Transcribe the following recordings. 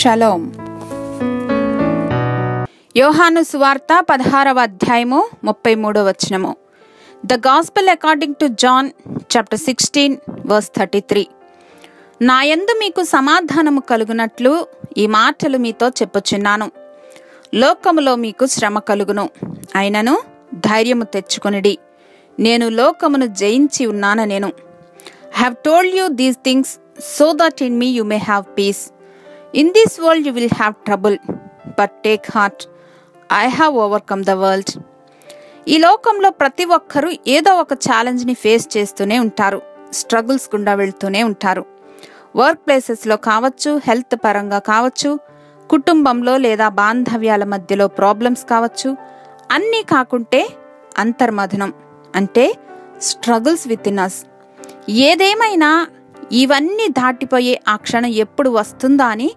Shalom. యోహాను సువార్త 16వ అధ్యాయము 33వ వచనము. The gospel according to John chapter 16 verse 33. నా యందు మీకు సమాధానము కలుగునట్లు ఈ మాటలు మీతో చెప్పుచున్నాను. లోకములో మీకు శ్రమ కలుగును, అయినను ధైర్యము తెచ్చుకొనిడి, నేను లోకమును జయించి ఉన్నాను. నేను have told you these things so that in me you may have peace. In this world you will have trouble, but take heart, I have overcome the world. ఈ లోకంలో ప్రతి ఒక్కరూ ఏదో ఒక ఛాలెంజ్ని ఫేస్ చేస్తూనే ఉంటారు, స్ట్రగుల్స్ గుండా వెళ్తూనే ఉంటారు. వర్క్ ప్లేసెస్లో కావచ్చు, హెల్త్ పరంగా కావచ్చు, కుటుంబంలో లేదా బాంధవ్యాల మధ్యలో ప్రాబ్లమ్స్ కావచ్చు. అన్నీ కాకుంటే అంతర్మథనం అంటే స్ట్రగుల్స్ విత్ ఇన్ us. ఏదేమైనా ఇవన్నీ దాటిపోయే ఆ క్షణం ఎప్పుడు వస్తుందా అని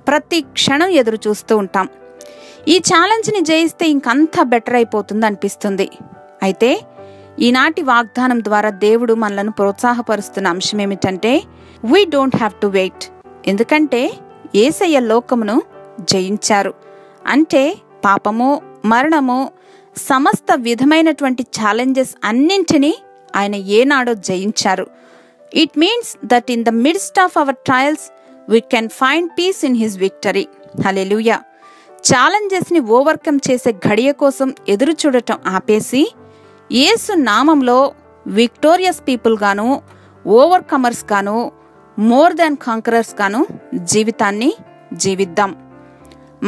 ప్రతి క్షణం ఎదురు చూస్తూ ఉంటాం. ఈ ఛాలెంజ్ని జయిస్తే ఇంకంతా బెటర్ అయిపోతుంది అనిపిస్తుంది. అయితే ఈనాటి వాగ్దానం ద్వారా దేవుడు మనలను ప్రోత్సాహపరుస్తున్న అంశం ఏమిటంటే, we don't have to wait. ఎందుకంటే యేసయ్య లోకమును జయించారు. అంటే పాపము, మరణము, సమస్త విధమైనటువంటి ఛాలెంజెస్ అన్నింటినీ ఆయన ఏనాడో జయించారు. It means that in the midst of our trials we can find peace in his victory. Hallelujah. ఛాలెంజెస్ని ఓవర్కమ్ చేసే ఘడియ కోసం ఎదురు చూడటం ఆపేసి యేసు నామంలో విక్టోరియస్ పీపుల్ గాను, ఓవర్కమర్స్ గాను, మోర్ దాన్ కాంకరర్స్ గాను జీవితాన్ని జీవిద్దాం.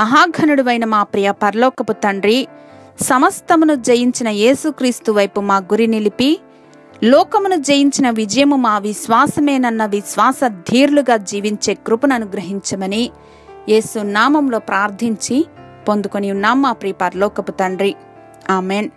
మహాఘనుడువైన మా ప్రియ పరలోకపు తండ్రి, సమస్తమును జయించిన యేసుక్రీస్తు వైపు మా గురి నిలిపి, లోకమును జయించిన విజయము మా విశ్వాసమేనన్న విశ్వాస ధీరులుగా జీవించే కృపను అనుగ్రహించమని యేసు నామంలో ప్రార్థించి పొందుకొని ఉన్నాం మా ప్రియ పరలోకపు తండ్రి. ఆమెన్.